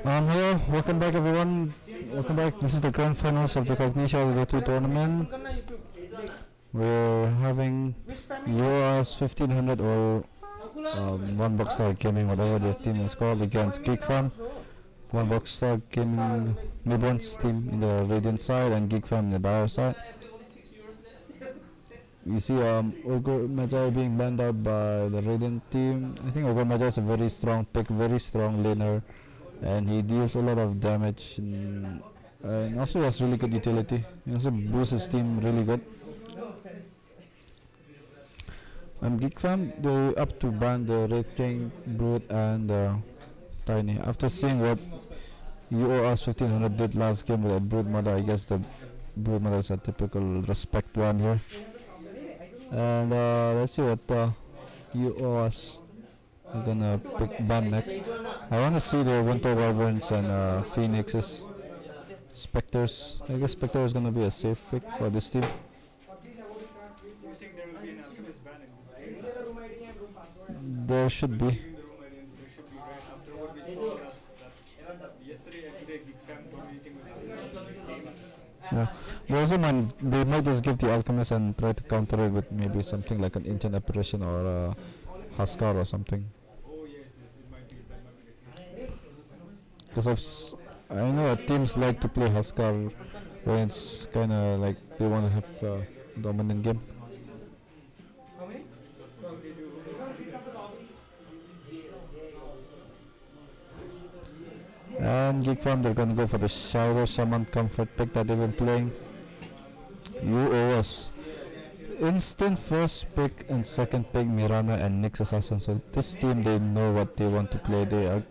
Hello, welcome back everyone. Welcome back. This is the grand finals of the Cognitia Dota tournament. We're having US 1500 or Wanbokstar Gaming, whatever their team is called, against GeekFam. Wanbokstar Gaming Newborn's team in the Radiant side and GeekFam in the Dire side. You see Ogre Magi being banned out by the Radiant team. I think Ogre Magi is a very strong pick, very strong laner, and he deals a lot of damage and also has really good utility. He also boosts his team really good. GeekFam, they up to ban the Wraith King, Brute and Tiny. After seeing what UOS 1500 did last game with that Brood Mother, I guess the Brood Mother is a typical respect one here. And let's see what UOS are gonna pick ban next. I want to see the Winter Wyverns and Phoenixes. Spectres. I guess Spectre is gonna be a safe pick for this team. There should be. Yeah. They also they might just give the Alchemist and try to counter it with maybe something like an Ancient Apparition or a Huskar or something. Because I know that teams like to play Huskar when it's kinda like they want to have a dominant game. And GeekFam, they're gonna go for the Shadow Shaman Comfort pick that they've been playing. UOS. Instant first pick and second pick Mirana and Nyx Assassin. So this team, they know what they want to play. They're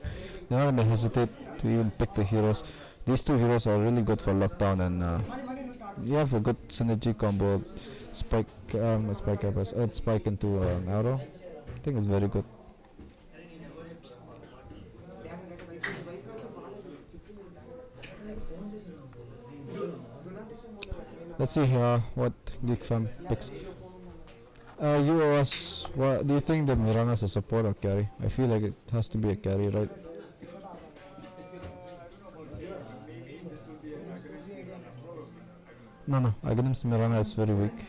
not gonna hesitate to even pick the heroes. These two heroes are really good for lockdown, and you have a good synergy combo. Spike Earth Spike into an arrow. I think it's very good. Let's see what GeekFam picks. UOS, do you think the Mirana is a support or carry? I feel like it has to be a carry, right? No, against Mirana is very weak.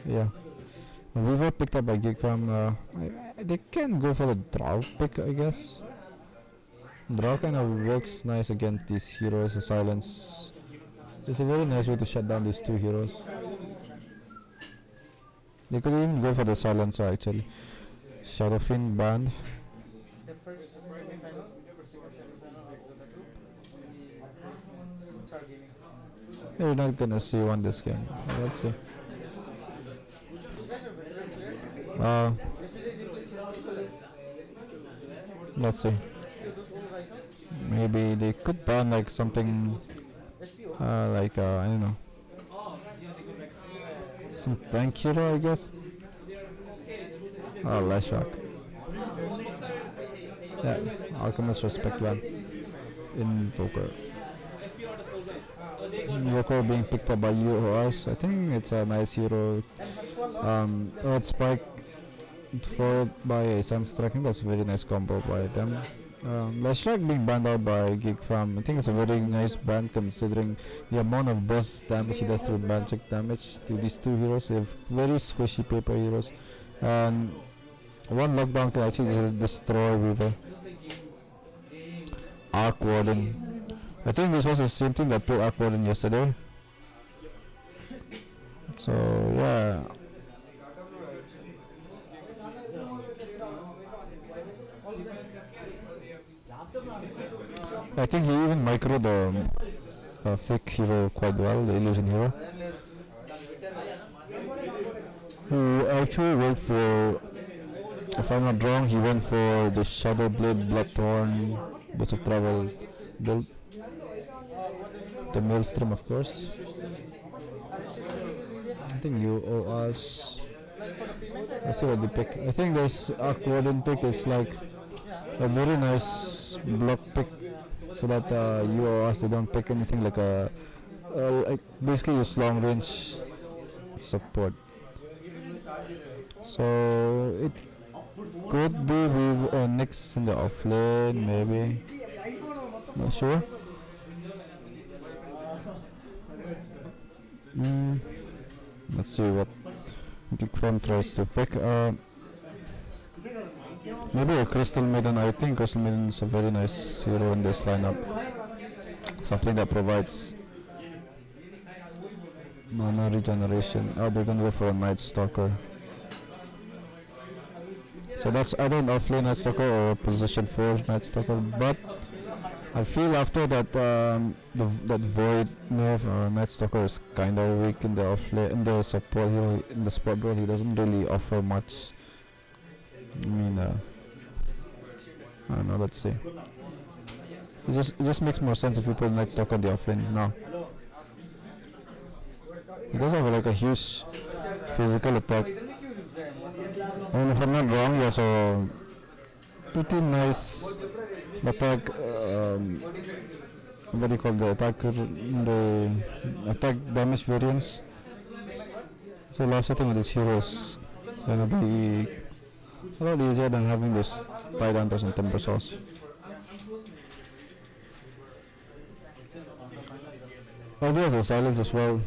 Yeah. Weaver picked up by GeekFam. They can go for the Drow pick, I guess. Drow kind of works nice against these heroes. The silence. It's a very nice way to shut down these two heroes. They could even go for the silencer actually. Shadowfiend banned. You're not gonna see one this game. Let's see. Let's see. Maybe they could ban like something I don't know, some tank hero, I guess. Oh, last shock. Yeah, Alchemist respect one. Invoker being picked up by UOS. I think it's a nice hero. Earth Spike followed by a Sunstrike. I think that's a very nice combo by them. Last Strike being banned out by GeekFam. I think it's a very nice ban considering the amount of burst damage he does through magic damage to these two heroes. They have very squishy paper heroes, and one lockdown can actually just destroy Weaver. Arc Warden. I think this was the same thing that played Arc Warden yesterday. So yeah. I think he even microed the fake hero quite well, the illusion hero. Who actually went for, if I'm not wrong, he went for the Shadow Blade Bloodthorn Boots of Travel build. The Maelstrom, of course. I think you owe us. Let's see what they pick. I think this Arc Warden pick is like a very nice block pick, so that you or us, they don't pick anything like a like basically use long range support. So it could be with Nyx in the offlane, maybe. Not sure. Let's see what GeekFam tries to pick. Maybe a Crystal Maiden. I think Crystal Maiden is a very nice hero in this lineup. Something that provides mana regeneration. Oh, they're gonna go for a Night Stalker. So that's either an offlane Night Stalker or a position 4 Night Stalker. But I feel after that that Void nerf, Night Stalker is kind of weak in the offlane, in the support hero, in the support role. He doesn't really offer much. I mean, I don't know. Let's see. It just makes more sense if you put Night Stalker on the offlane now. He does have like a huge physical attack. And if I'm not wrong, he has a pretty nice attack. What do you call the attack damage variance? So last setting with this hero is gonna be a lot easier than having those Tidehunter's and Timber Saws. Oh, there's a silence as well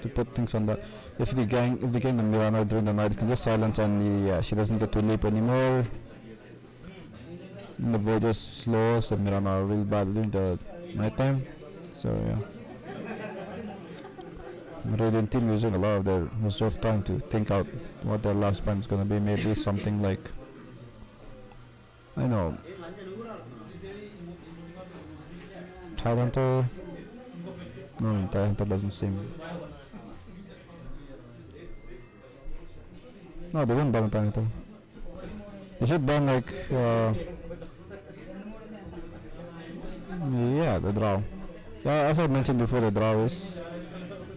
to put things on that. If they gang the Mirana during the night, you can just silence on the she doesn't get to leap anymore. And the Void just slows the Mirana real bad during the nighttime. So yeah. Radiant team using a lot of their reserve time to think out what their last band is gonna be. Maybe something like, I know, Tidehunter. No, Tidehunter doesn't seem. No, they won't ban Tidehunter. They should ban like yeah, the draw. Yeah, as I mentioned before, the draw is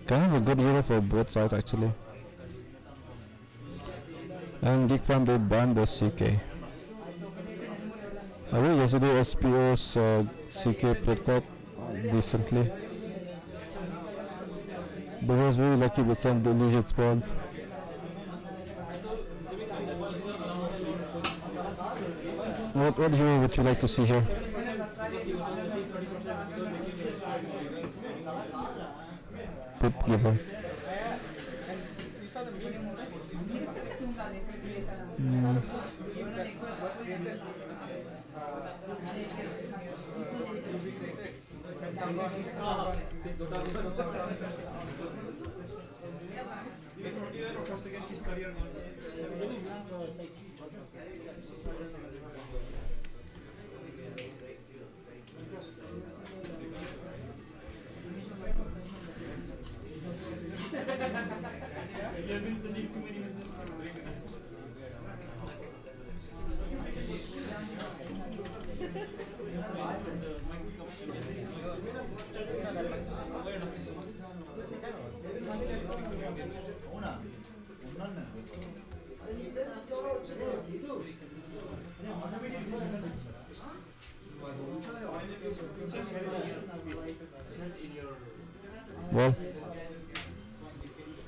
kind of a good hero for both sides actually. And GeekFam, they banned the CK. I think yesterday SPO's CK played quite decently. But he was very lucky with some delusion spawns. What hero would you like to see here? Poopgiver. Well,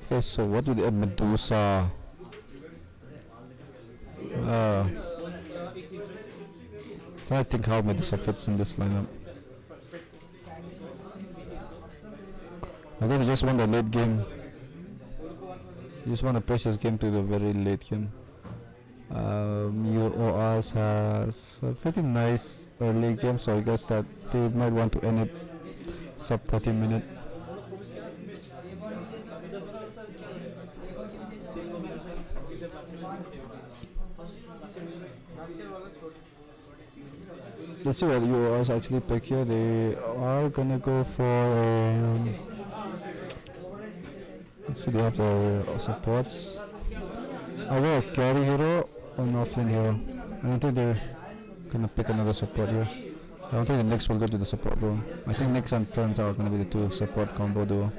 okay, so what would a Medusa? I think how Medusa fits in this lineup. I guess I just want the late game. You just want to push this game to the very late game. UOS has a pretty nice early game, so I guess that they might want to end it sub 30 minute. Let's see what UOS actually pick here. They are gonna go for so they have the supports. Either a carry hero or an offlane hero. I don't think they're gonna pick another support here. I don't think the Nyx will go to the support room. I think Nyx and Turns are gonna be the two support combo duo.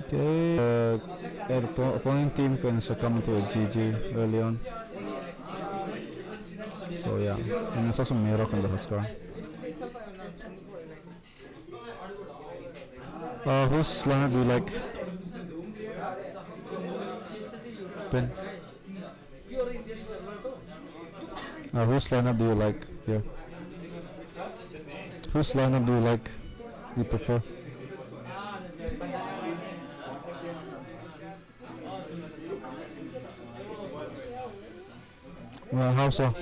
Okay, the opponent team can succumb to a GG early on. So yeah, and there's also Mirok on the Huskar. Whose lineup do you like? Ben? Whose lineup do you like here? Whose lineup do you like? Do you prefer? Well, how so?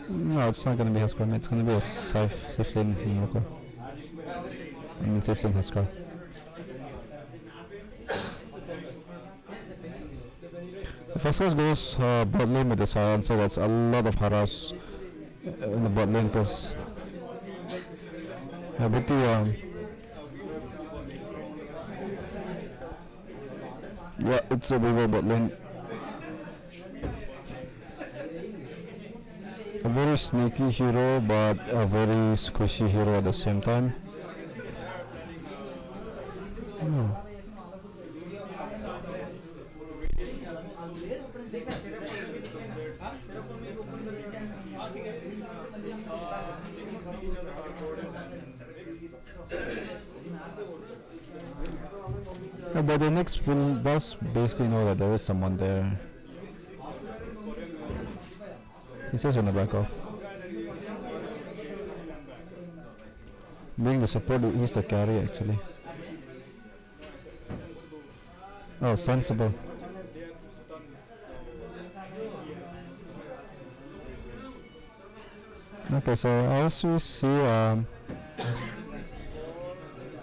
No, it's not going to be Huskar. It's going to be a safe lane in Morocco. I mean, safe lane Huskar. If Huskar goes bot lane with the silence, so that's a lot of harass in the bot lane because with the yeah, it's a Weaver bot lane. A very sneaky hero, but a very squishy hero at the same time. Oh. But the next will does basically know that there is someone there. He says on the back off. Being the support, he's the carry actually. Oh, sensible. Okay, so as we see the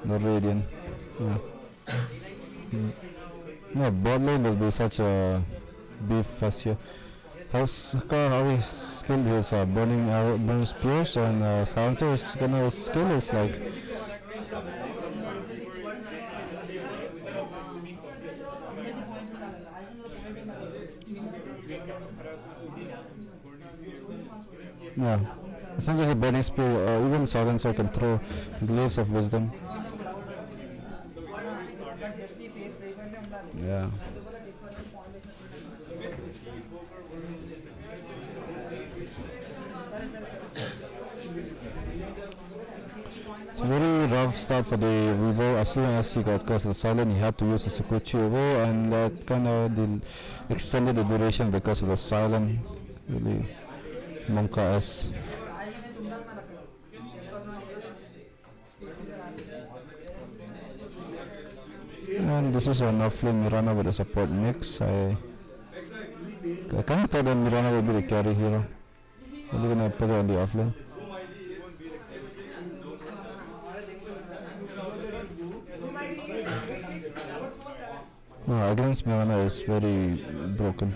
Radiant. Yeah. No, bot lane will be such a beef fest here. How he skilled his burning arrow, burning spears, and silencer's gonna skill is like yeah. It's not just a burning spear, even silencer can throw glaives of wisdom. Yeah. It's a very rough start for the Weaver. As soon as he got cursed with silent, he had to use a Sakuchi over, and that kind of extended the duration because of the silent. Really, Monka-esque. And this is an offlane Mirana with a support mix. I kind of thought that Mirana would be the carry hero. We're gonna put it on the offlane. No, against Mirana is very broken.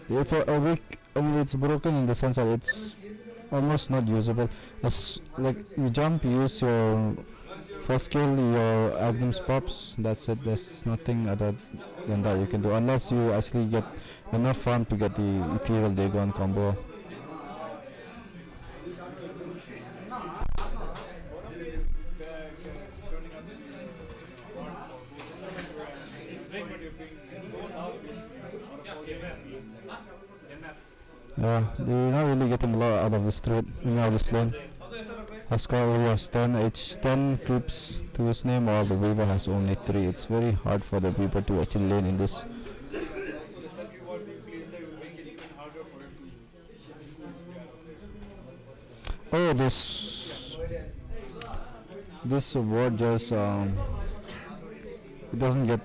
It's a weak. It's broken in the sense that it's almost not usable. As like you jump, you use your first skill, your Agnum's pops. That's it. There's nothing other than that you can do unless you actually get enough farm to get the Ethereal Dagon combo. Yeah, they're not really getting a lot out of this trade, out of this lane. Huskar only has 10 10 creeps to his name, while the Weaver has only 3. It's very hard for the Weaver to actually lane in this. Oh, this ward just it doesn't get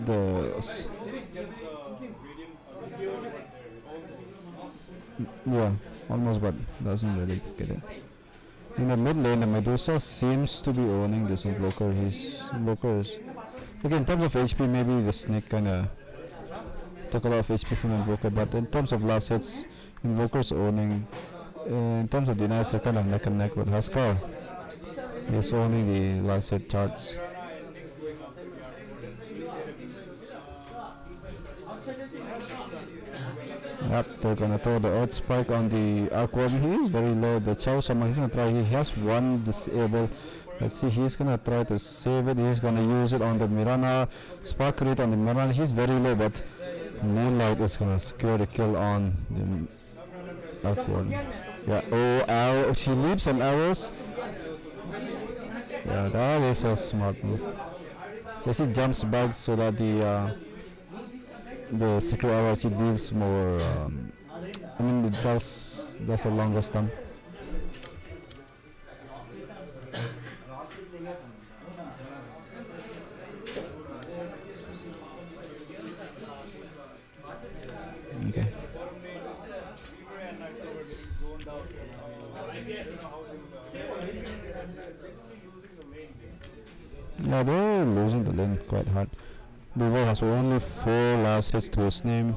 the yeah, almost, but doesn't really get it. In the mid lane, the Medusa seems to be owning this Invoker. His Invoker is okay in terms of HP. Maybe the Snake kinda took a lot of HP from Invoker, but in terms of last hits, Invoker's owning. In terms of denies, they're kind of neck and neck with Huskar. He's owning the last hit charts. Yep, they're gonna throw the Earth Spike on the Arcworm. He is very low. The Chow Shaman, he's gonna try. He has one disable. Let's see, he's gonna try to save it. He's gonna use it on the Mirana. Spark rate on the Mirana. He's very low, but Moonlight is gonna secure the kill on the Arcworm. Yeah, oh, arrow. She leaps some arrows. Yeah, that is a smart move. Jesse jumps back so that the secret arrow actually deals more. I mean, it does a longer stun. Okay. Yeah, they're losing the lane quite hard. Beaver has only 4 last hits to his name.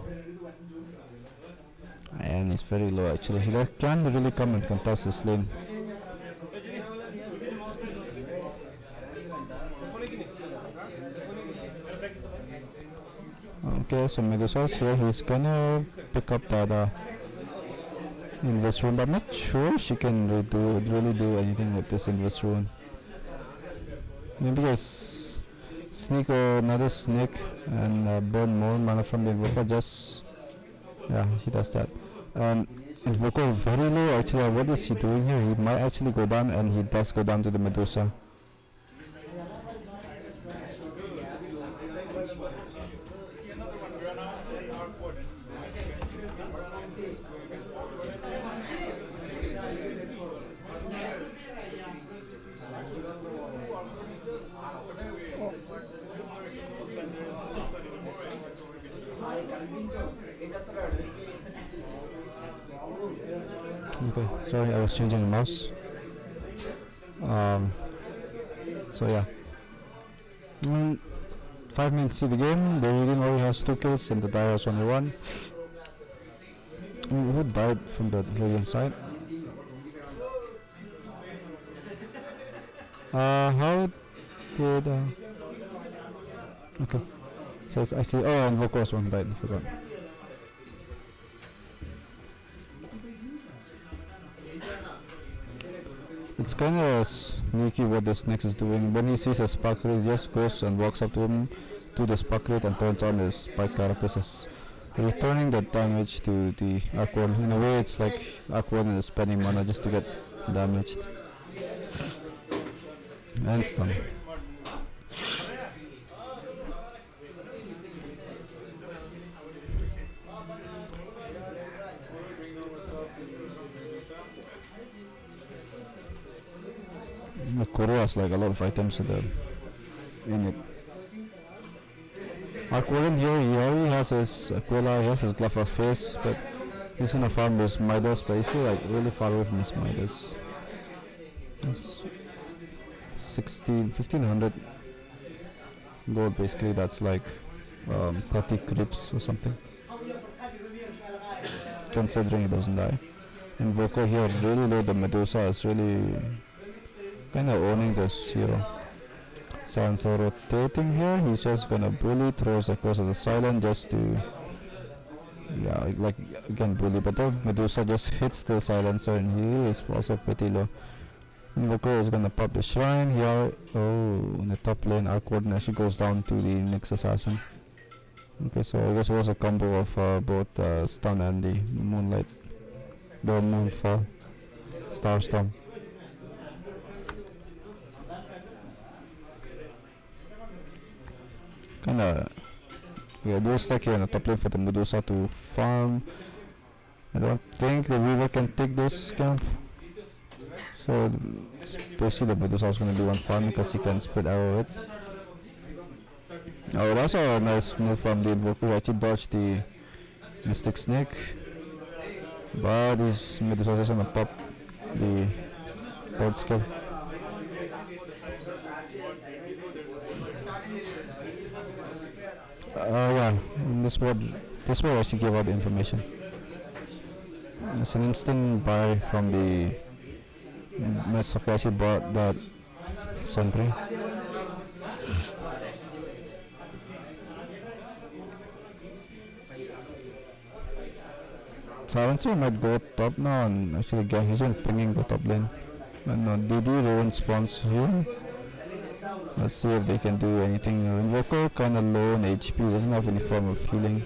And he's very low actually. He can't really come and contest his lane. Okay, so Medusa, so he's gonna pick up Thabah in this room, but I'm not sure she can really do anything with this in this room. Maybe just sneak or another sneak and burn more mana from the Invoker. Just yeah, he does that. And Invoker very low actually. What is he doing here? He might actually go down, and he does go down to the Medusa. Okay, sorry, I was changing the mouse. So yeah. 5 minutes to the game. The Reading already has 2 kills and the Dire has only 1. Who died from the Radiant side? How did okay. So it's actually and Vokos one died, I forgot. It's kinda sneaky what this Nyx is doing. When he sees a Spark Rate, he just goes and walks up to him to the Spark Rate and turns on his Spike Carapaces, returning the damage to the Arcworm. In a way it's like Arcworm is spending mana just to get damaged. And stun. Kuro has like a lot of items in it. Arcworm here, he already has his Aquila, he has his Glove of Face, but he's gonna farm his Midas, but he's still like really far away from his Midas. That's 1500 gold basically. That's like 30 creeps or something, considering he doesn't die. And Voko here really low. The Medusa is really kind of owning this hero. So rotating here, he's just gonna bully, throws across the silent just to yeah, like again bully, but the Medusa just hits the silencer and he is also pretty low. Invoker is gonna pop the shrine here. Oh, in the top lane, Arcworm actually goes down to the Nyx assassin. Okay, so I guess it was a combo of both stun and the moonlight, the moonfall, star storm. Kinda yeah, dual stack here in the top lane for the Medusa to farm. I don't think the Weaver can take this camp. So basically the Medusa is gonna do one farm because he can split arrow it. Oh, that's a nice move from the Invoker. Actually dodged the Mystic Snake, but this Medusa is gonna pop the board skill. Yeah, this would actually give out the information. It's an instant buy from the Metsuki. Actually bought that sentry. Silencer might go top now and actually get his own pinging the top lane. And DD ruin spawns here. Let's see if they can do anything. Invoker kinda low on HP, doesn't have any form of healing.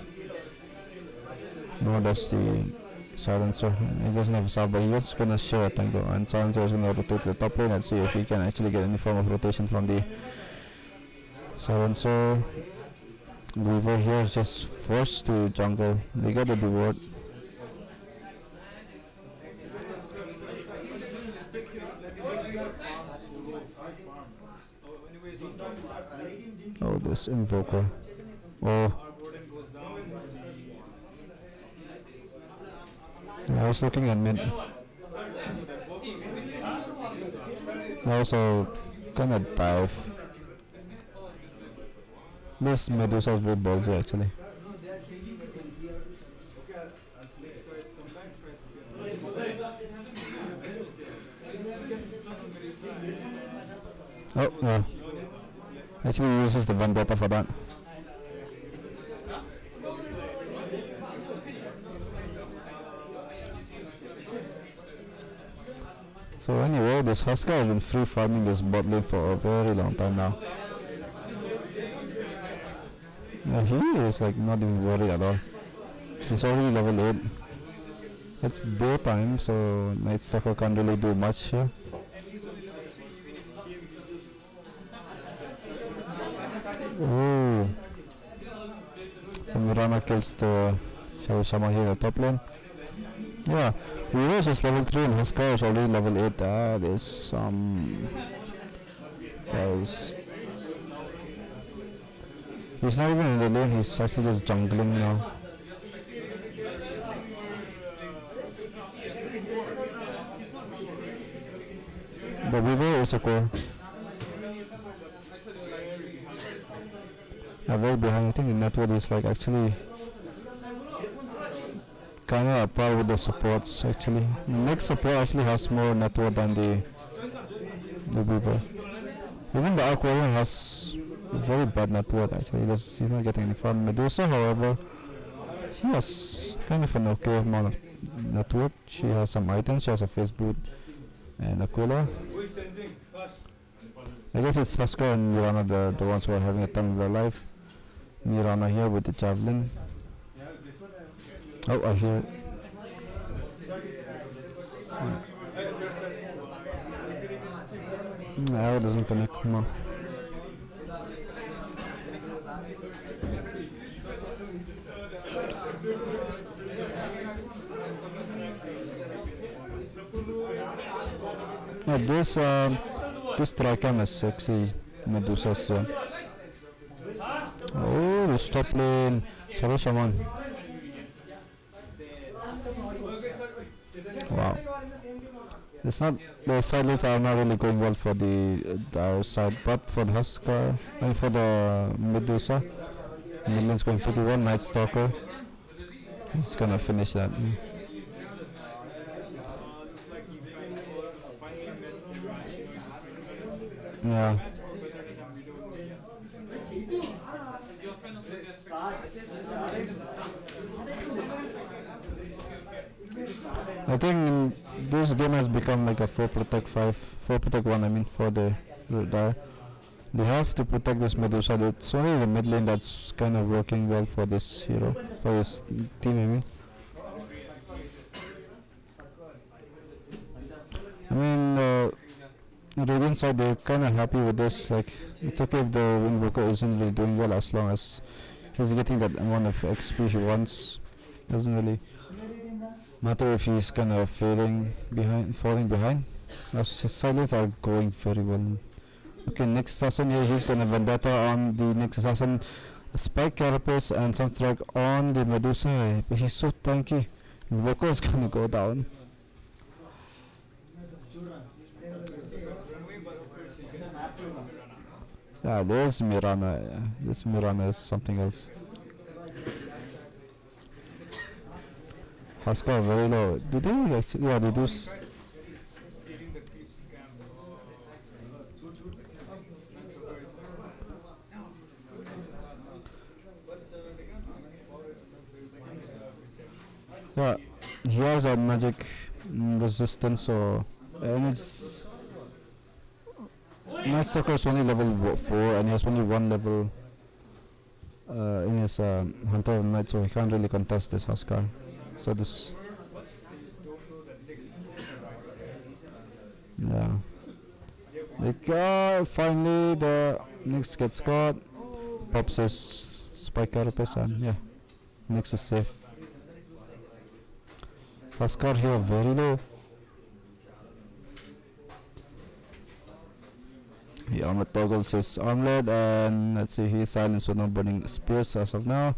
Nor does the Silencer. He doesn't have a sub, but he's gonna share a tango. And Silencer is gonna rotate to the top lane and see if he can actually get any form of rotation from the Silencer. Weaver here is just forced to jungle. They get the reward. Oh, this Invoker. Oh. I was looking at mid. I also kinda dive. This Medusa is very ballsy actually. Oh, yeah. Actually uses the Vendetta for that. So anyway, this Husker has been free farming this bot lane for a very long time now. Yeah, he is like not even worried at all. He's already level 8. It's daytime, so Night Stalker can't really do much here. Oh, so Mirana kills the Shadow Shaman here in the top lane. Yeah, Reverse is level 3 and Husker is already level 8. That is he's not even in the lane, he's actually just jungling now. The Weaver is a core. Very behind. I think the network is like actually kinda apart with the supports actually. Next support actually has more network than the Weaver. Even the Arc Warrior has very bad network actually. He's not getting any farm. Medusa, however, she has kind of an okay amount of network. She has some items, she has a face boot and Aquila. I guess it's Husker and Mirana the ones who are having a time of their life. Mirana here with the javelin. Oh, I hear it. Arrow doesn't connect, come on. Yeah, this Tricam is sexy. Medusa's oh, the top lane. Shadow Shaman. Wow. It's not, the side lanes are not really going well for our side, but for the Husker and for the Medusa, mid lane's going pretty well. Night Stalker, he's gonna finish that. Yeah. I think this game has become like a 4 protect 5, 4 protect 1 I mean, for the Dire. They have to protect this Medusa. It's only the mid lane that's kind of working well for this hero, for this team I mean, Radiant side, they're kind of happy with this. Like, it's okay if the Invoker isn't really doing well as long as he's getting that amount of XP he wants. Doesn't really matter if he's kind of falling behind. As his silence are going very well. Okay, next assassin here, he's gonna Vendetta on the next assassin. Spike Carapace and Sunstrike on the Medusa, but he's so tanky. Invoker is gonna go down. Yeah, there's Mirana. Yeah. This Mirana is something else. Husker very low. Do they actually? Yeah, they do. Yeah, he has a magic resistance, so and it's Night Stalker is only level 4 and he has only 1 level in his Hunter of Night, so he can't really contest this Huskar. So this, yeah. Finally the Nyx gets caught, pops his Spike Carapace, and yeah, Nyx is safe. Huskar here very low. He armor toggles his armlet, and let's see, he's silenced with no burning spears as of now.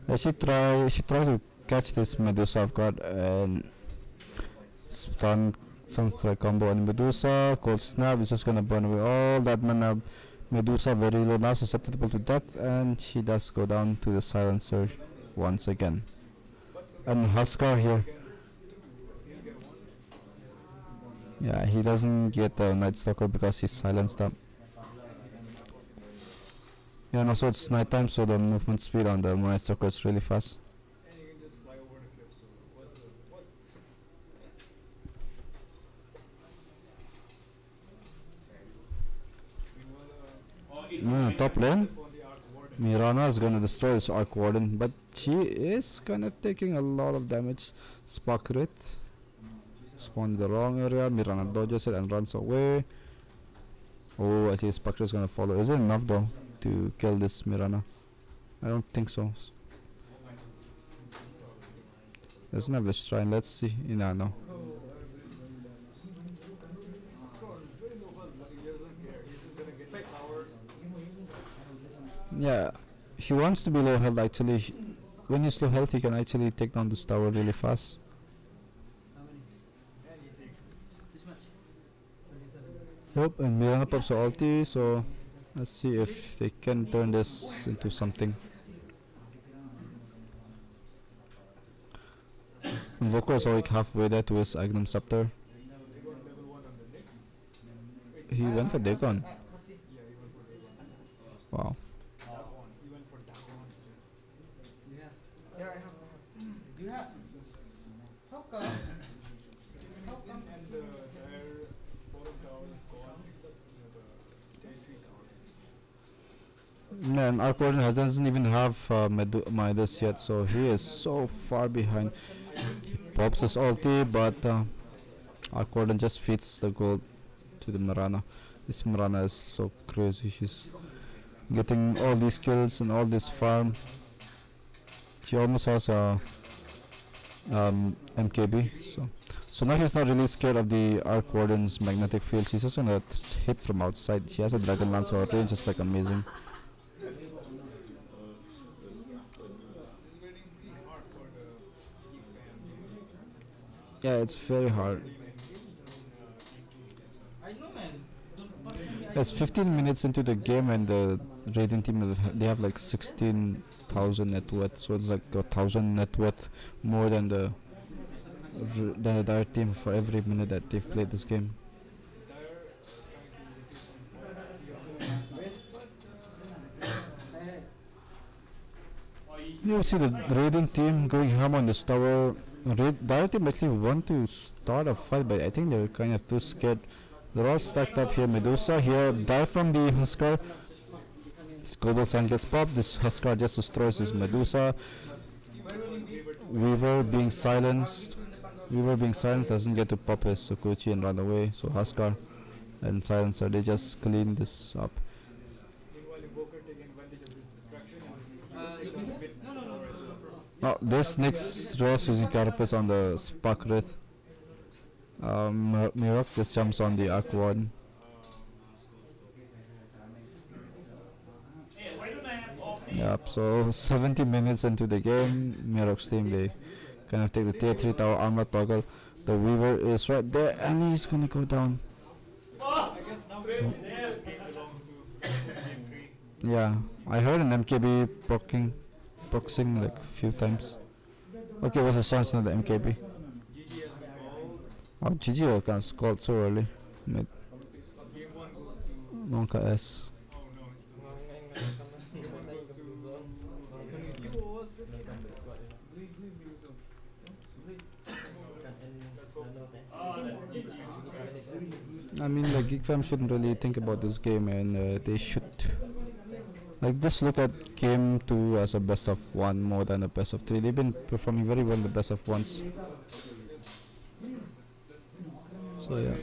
Let's try to catch this Medusa off guard and Sunstrike combo on Medusa. Cold Snap is just gonna burn away all that mana. Medusa very low now, susceptible to death, and she does go down to the silencer once again. And Huskar here. Yeah, he doesn't get the Night Stalker because he's silenced up. Yeah, and also it's nighttime, so the movement speed on the Night Stalker is really fast. Top lane, Mirana is gonna destroy this Arc Warden, but she is kinda taking a lot of damage. Spark Wraith spawned in the wrong area. Mirana dodges it and runs away. Oh, I see Spark Wraith is gonna follow. Is it enough though to kill this Mirana? I don't think so. Doesn't have a shrine. Let's see. No. Yeah, he wants to be low health actually. When he's low health, he can actually take down this tower really fast. Yep, and Mirana pops her ulti, so let's see if they can turn this into something. Invoker is like halfway there to his Agnum Scepter. He went for Dagon. Wow. Man, Arc Warden doesn't even have Midas yet, so he is so far behind. He pops his ulti, but Arc Warden just feeds the gold to the Mirana. This Mirana is so crazy. She's getting all these kills and all this farm. She almost has a MKB, so now he's not really scared of the Arc Warden's magnetic field. She's just gonna hit from outside. She has a Dragon Lance, so her range is like amazing. Yeah, it's very hard. It's 15 minutes into the game and the raiding team they have like 16,000 net worth, so it's like 1,000 net worth more than the Dire team for every minute that they've played this game. You see the raiding team going ham on this tower. Dire team actually want to start a fight, but I think they're kind of too scared. They're all stacked up here. Medusa here, dive from the Huskar. This global sign gets popped. This Huskar just destroys his Medusa. Weaver being silenced. Doesn't get to pop his Sukuchi and run away. So Huskar and Silencer, they just clean this up. Oh, this next Rose using Carapace on the Spark Wraith. Mirok just jumps on the Arc Warden. Yep, so 70 minutes into the game, Mirok's team, they kind of take the tier 3 tower armor toggle. The Weaver is right there and he's gonna go down. Yeah, I heard an MKB proxing like a few times. Okay, what's the chance of the MKB? Oh, GG can scored so early. Mid. Monka S. I mean, like GeekFam shouldn't really think about this game, and they should like just look at game 2 as a best of 1 more than a best of 3. They've been performing very well in the best of 1s. So yeah.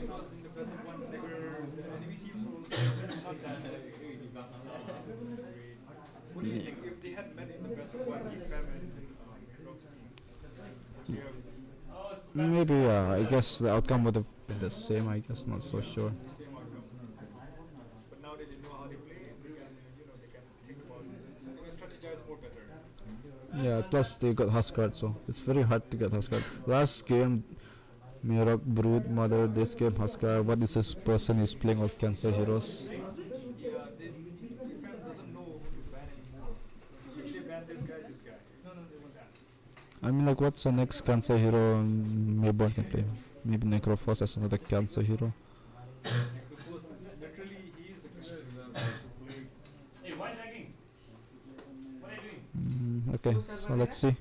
What do you think if they had met in the best of one, GeekFam and Rock's team? Do you have Maybe I guess the outcome would have been the same. I guess not so sure. the same outcome? But now that they know how they play, they can think about strategize more better. Yeah. Plus they got Huskard, so it's very hard to get Huskard. Last game, Mirok Brood Mother. This game Huskard. What is this person is playing with Cancer Heroes? Yeah, GeekFam doesn't know who to ban anymore. If they ban this guy, this guy. No, they won't ban. I mean, like, what's the next Cancer Hero Mayborn can play? Maybe Necrophos as another Cancer Hero. Necrophos is literally, he is a cancer hero to play. Hey, why lagging? What are you doing? Okay, so let's see.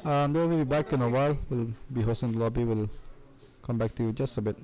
We'll be back in a while. We'll be hosting the lobby. We'll come back to you just a bit.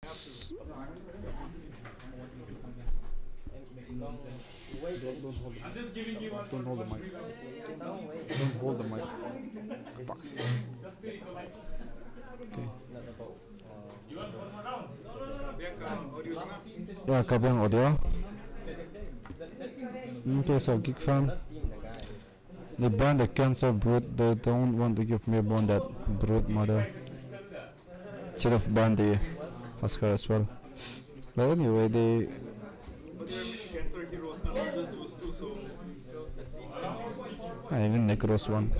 I'm just giving you one. Don't hold the mic. Don't hold the mic. Fuck. Just to equalize. Okay. You want one more round? Yeah, kabang audio. Okay, so GeekFam. They banned the cancer brute. They don't want to give me bone that brute mother. Should have banned the Oscar as well. But anyway, they. Cancer heroes now, just those two, so let's see. Even Necros one.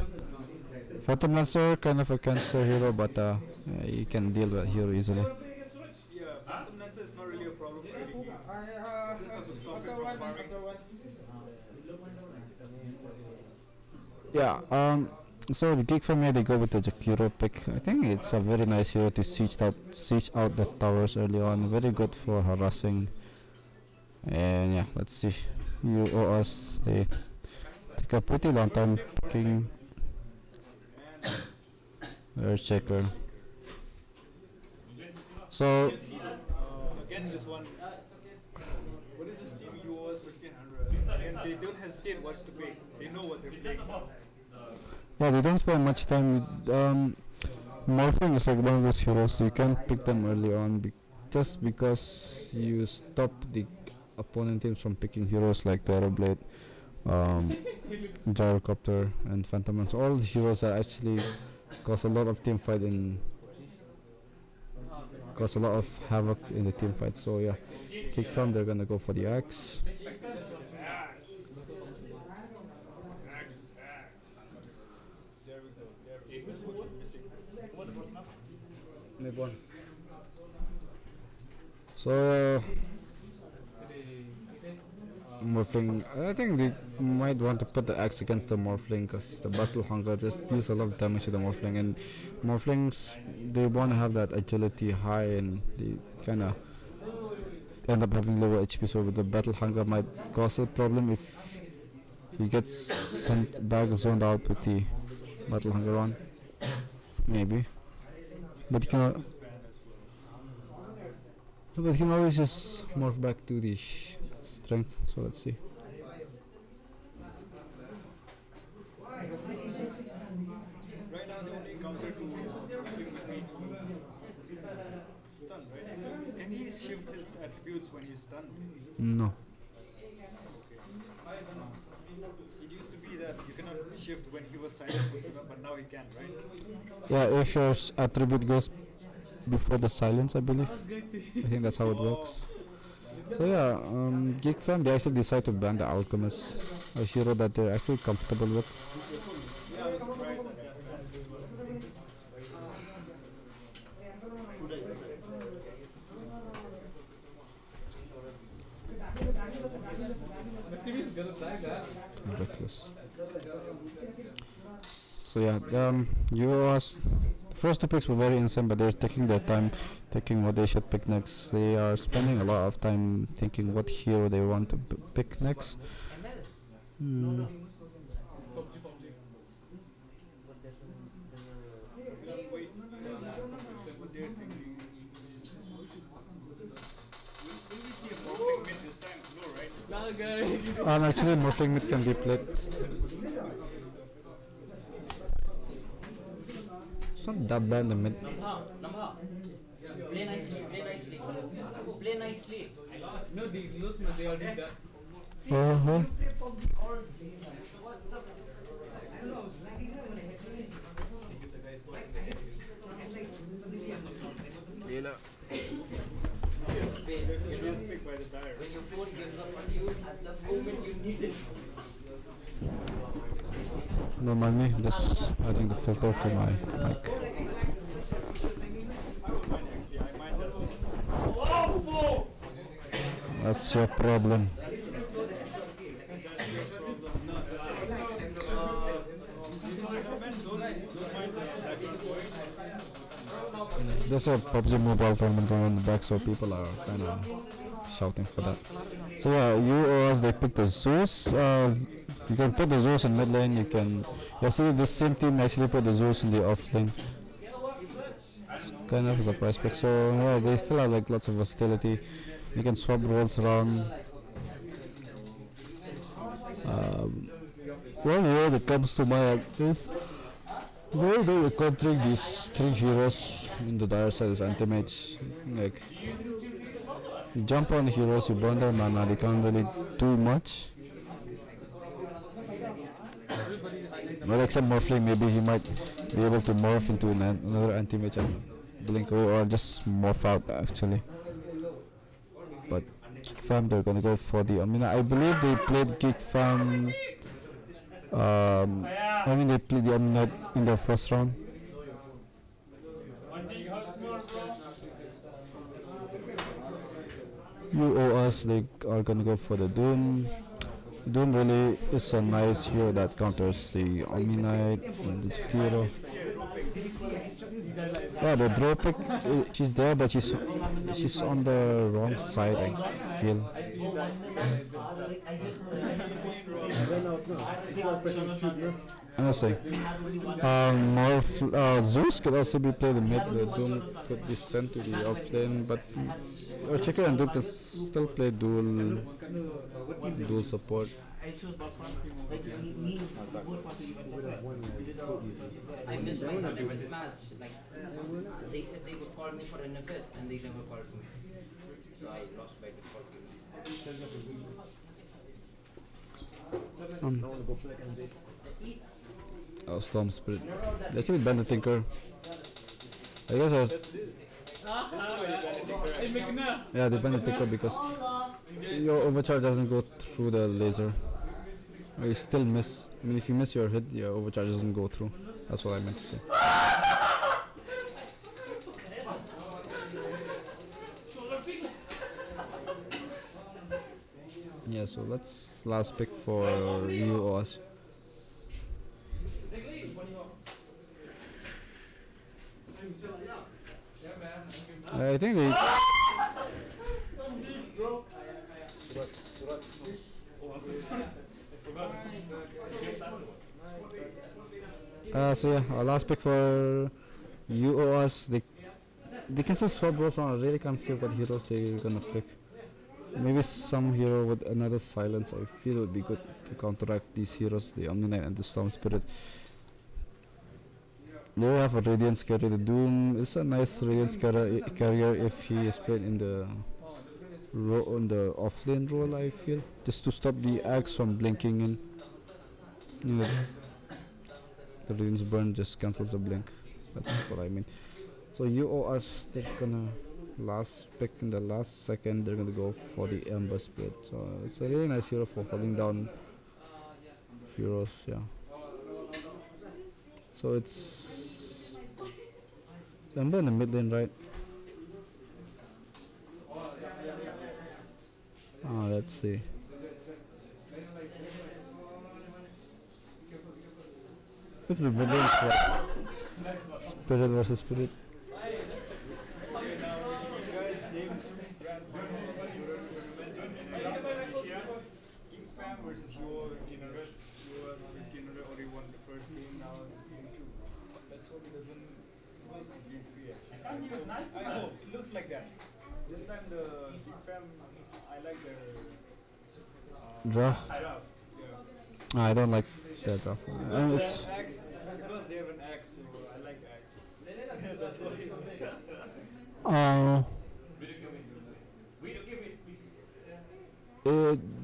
Phantom Lancer, kind of a cancer hero, but yeah, you can deal with hero easily. Yeah, Phantom Lancer is not really a problem for any game. Just have to stop it from farming. Yeah, so the GeekFam, yeah, they go with the Jakiro pick. I think it's a very nice hero to siege out the towers early on. Very good for harassing. And yeah, let's see. You or us, they take a pretty long time picking their checker. So Again, this one. What is this team UOS 1500? And they don't hesitate what to pay. They know what they're paying. yeah, they don't spend much time with Morphing is like one of those heroes you can't pick them early on just because you stop the opponent teams from picking heroes like Terrorblade, Gyrocopter and Phantom Lancer. All the heroes that actually cause a lot of team fight and cause a lot of havoc in the team fight. So yeah, GeekFam, they're gonna go for the axe. Move on. So Morphling, I think they might want to put the axe against the Morphling because the Battle Hunger just deals a lot of damage to the Morphling, and Morphlings, they want to have that agility high and they kind of end up having lower HP, so with the Battle Hunger might cause a problem if he gets sent back zoned out with the Battle Hunger on. Maybe. But you can, but he can always just morph back to the strength, so let's see. Right now, the only counter to stun, right? Can he shift his attributes when he's stunned? No. It used to be that you cannot shift when he was silent, but now he can, right? Yeah, if your attribute goes before the silence, I believe. I think that's how it works. So yeah, GeekFam, they actually decide to ban the Alchemist, a hero that they're actually comfortable with. Yeah, I was surprised at that. Reckless. So yeah, first two picks were very insane, but they're taking their time, taking what they should pick next. They are spending a lot of time thinking what hero they want to pick next. Actually, Morphling mid can be played. It's not that bad in the mid. Play nicely, play nicely. Play nicely. No, the looks man, they already did that. There's a real pick by the tire. When your phone gives up on you at the moment you need it. Don't mind me, just adding the filter to my mic. That's your problem. There's a PUBG mobile tournament going on in the back, so people are kind of shouting for that. So yeah, you or us, they picked the Zeus. You can put the Zeus in mid lane. You see the same team actually put the Zeus in the off lane. kind of as a price pick. So yeah, they still have like lots of versatility. You can swap roles around. One word that comes to mind is where they were countering these three heroes in the dire side is anti-mage. Like you jump on the heroes, you burn their mana, they can't really do much. Well, except Morphling, maybe he might be able to morph into another anti-mage and blink away, or just morph out actually. But GeekFam, they're gonna go for the. I mean, I believe they played GeekFam. I mean, they played the Omnight in their first round. You owe us, they are gonna go for the Doom. Doom really is a nice hero that counters the Omnight and the hero. Yeah, the draw pick, she's there, but she's on the wrong side, I feel. I'm saying, Zeus could also be played in mid. The Doom could be sent to the offlane, but Checker and Doom can still play dual support. I missed my first match. Like they said they would call me for an event and they never called me. So I lost by default. Storm Spirit. They actually banned the Tinker. I guess I was. Yeah, they banned the Tinker because your overcharge doesn't go through the laser. Or you still miss. I mean, if you miss your hit, your overcharge doesn't go through. That's what I meant to say. Yeah, so let's last pick for you or us. I think they. So yeah, our last pick for you or us. They can still swap roles on. I really can't see what heroes they're gonna pick. Maybe some hero with another silence. I feel it would be good to counteract these heroes, the Omni-Knight and the Storm Spirit. They have a Radiance carrier. The Doom is a nice Radiance carrier if he is played in the offlane role, I feel. Just to stop the axe from blinking in. You know, the Radiance burn just cancels the blink. That's what I mean. So you or us, they're gonna last pick in the last second. They're gonna go for the Ember Spirit. So it's a really nice hero for holding down heroes. Yeah. So it's Ember in the mid lane, right? Let's see. It's the mid lane, right? Spirit versus Spirit. GeekFam versus your Dinner. You already won the first game, now it's game 2. Let's hope it doesn't lose to game 3. I hope it looks like that. This time the GeekFam, I like their Draft. Yeah. I don't like that draft. It's axe, because they have an axe, so I like axe. That's why.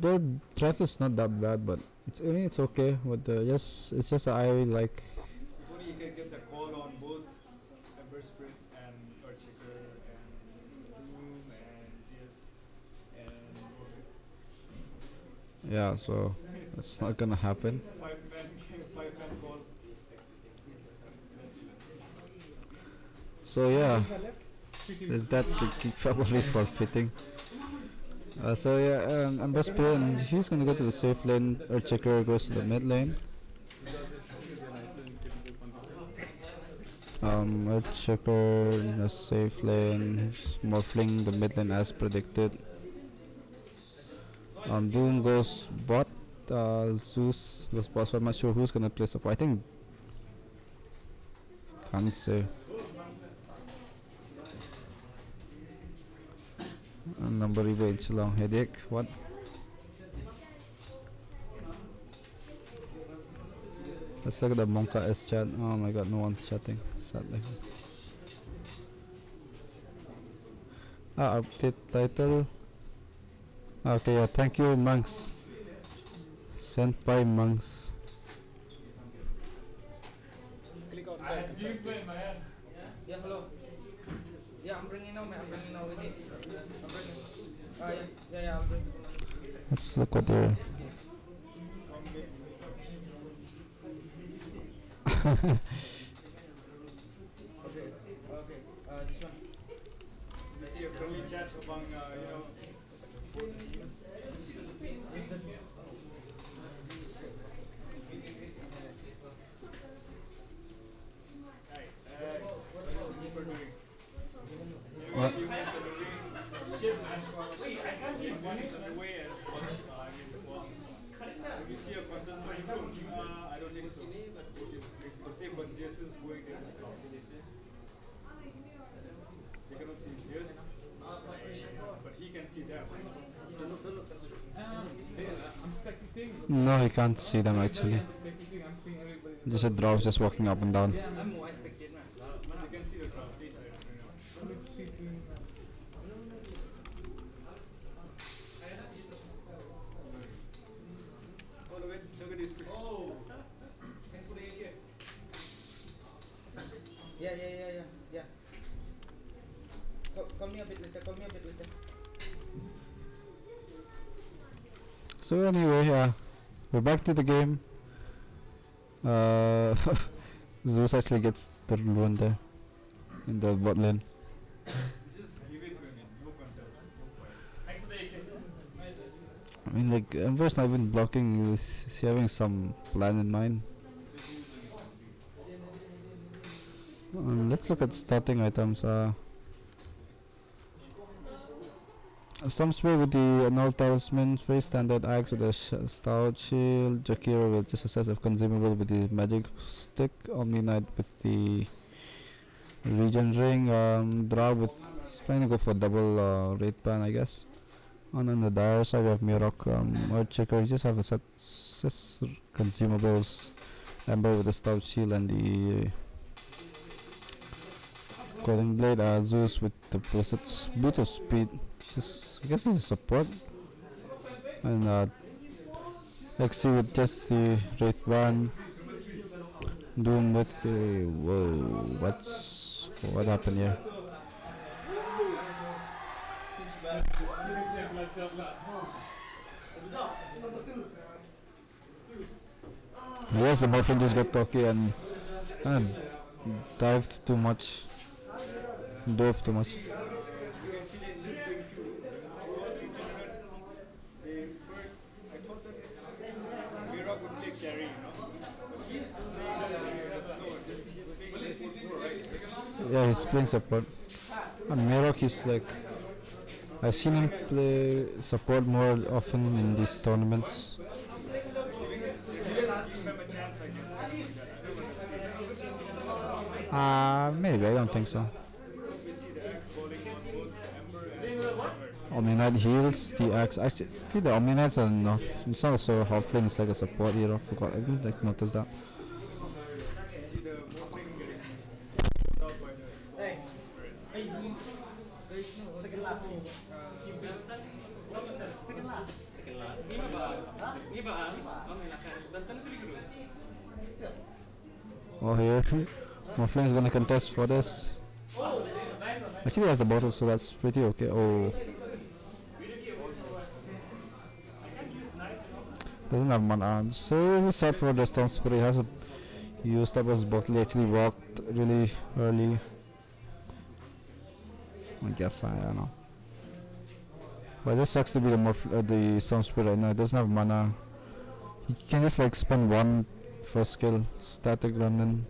Their draft is not that bad, but I mean it's okay. But it's just I like. Hopefully you can get the call on both Ember Spirit and Earthshaker and Doom and CS and Yeah, so it's not gonna happen. 5-man call. So yeah, is that the probably forfeiting? So yeah, Ember Spirit, and he's gonna go to the safe lane. Earthshaker goes to the mid lane. Earthshaker in the safe lane, Morphling the mid lane as predicted. Doom goes bot, Zeus goes bot, so I'm not sure who's gonna play support. I think, can't say. number iba in Shillong. Headache. What? Let's look at the Monka S chat. Oh my god, no one's chatting. Sadly. Update title. Okay, yeah, thank you, monks. Sent by monks. Click outside. Yeah, hello. Yeah, I'm bringing now, man. I'm bringing now with it. I'm bringing. Yeah, I'm bringing. Let's look at their. Okay, this one. You see a friendly chat among, What? Wait, I can't see one is on the way and one is, if you see a contest for him, I don't think so. The same, but ZS is going there to scout. They cannot see ZS, but he can see them. I'm spectating. No, he can't see them actually. I'm seeing everybody. Just a drop just walking up and down. I'm more expected, man. They can see the crowd. See it right now. Look at this. Oh! Thanks for the AK. Yeah. Call me a bit later. So anyway, we're back to the game. Zeus actually gets the rune there in the bot lane. Just give it to him. No contest. No fight. Thanks for the AK. I mean, like, Ember's not even blocking. He's having some plan in mind. Let's look at starting items. Some spray with the null talisman, very standard axe with a stout shield, Jakiro with just a set of consumable with the magic stick, Omni Knight with the regen ring, Draw with, he's planning to go for double raid ban, I guess. And on the dire side we have Mirok, Earthshaker, you just have a set consumables, Ember with the stout shield and the Golden Blade, Zeus with the boosted boot of speed. I guess he's a support. And Lexi with just the Wraith Ban. Doom with the. Whoa, what happened here? Yes, the Morphin just got cocky and dived too much. Dove too much. Yeah, he's playing support. And Mirok is like, I've seen him play support more often in these tournaments. Maybe, I don't think so. Omni Knight heals the axe. Actually, the Omni Knights are enough. It's not so halfling, it's like a support hero. Forgot, I didn't like notice that. Oh, here, Mawlong is gonna contest for this. Actually, he has the bottle, so that's pretty okay. Oh, doesn't have mana, so he's set for the Storm Spirit. He has used up his bottle. He actually walked really early. I guess I don't know. But it just sucks to be the Storm Spirit right now. It doesn't have mana. He can just like spend one first skill, static London,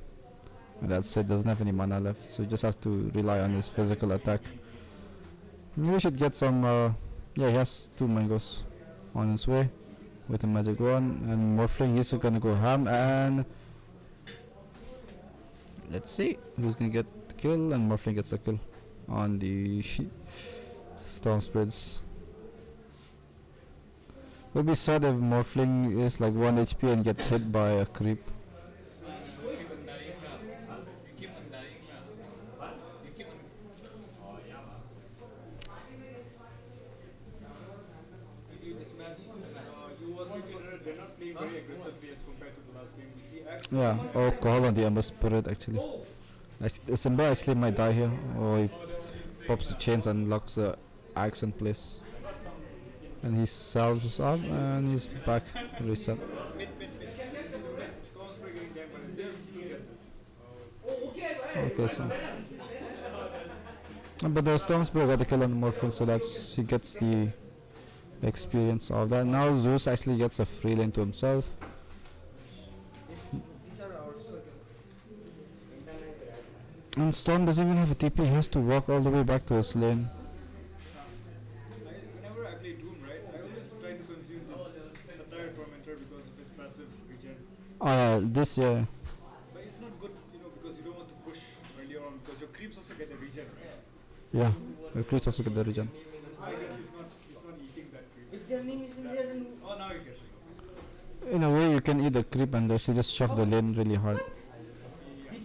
and that's it. Doesn't have any mana left, so he just has to rely on his physical attack. Maybe we should get some. Yeah, he has 2 mangoes on his way with a magic one, and Mawlong is gonna go ham, and let's see who's gonna get the kill. And Mawlong gets the kill on the Storm Spirits. Would be sad if Morphling is like 1 HP and gets hit by a creep. Very aggressively as compared to the last game. We see Yeah, or call on the Ember Spirit actually. The Simba actually might die here, or he pops the chains and locks the axe in place. And he salves up and he's back, reset. Okay, so. But the Storm Spirit got the kill on the Morphling, so that's he gets the experience of that. Now Zeus actually gets a free lane to himself. And Storm doesn't even have a TP, he has to walk all the way back to his lane. Whenever I play Doom, right, I always try to consume this Satire Tormentor because of his passive regen. Oh yeah, this yeah. But it's not good, you know, because you don't want to push earlier on because your creeps also get a regen, right? Yeah, the creeps also get the regen. That's why I guess he's not eating that creep. If their name isn't there, then Oh, now he gets it. In a way you can eat the creep and she just shove the lane really hard.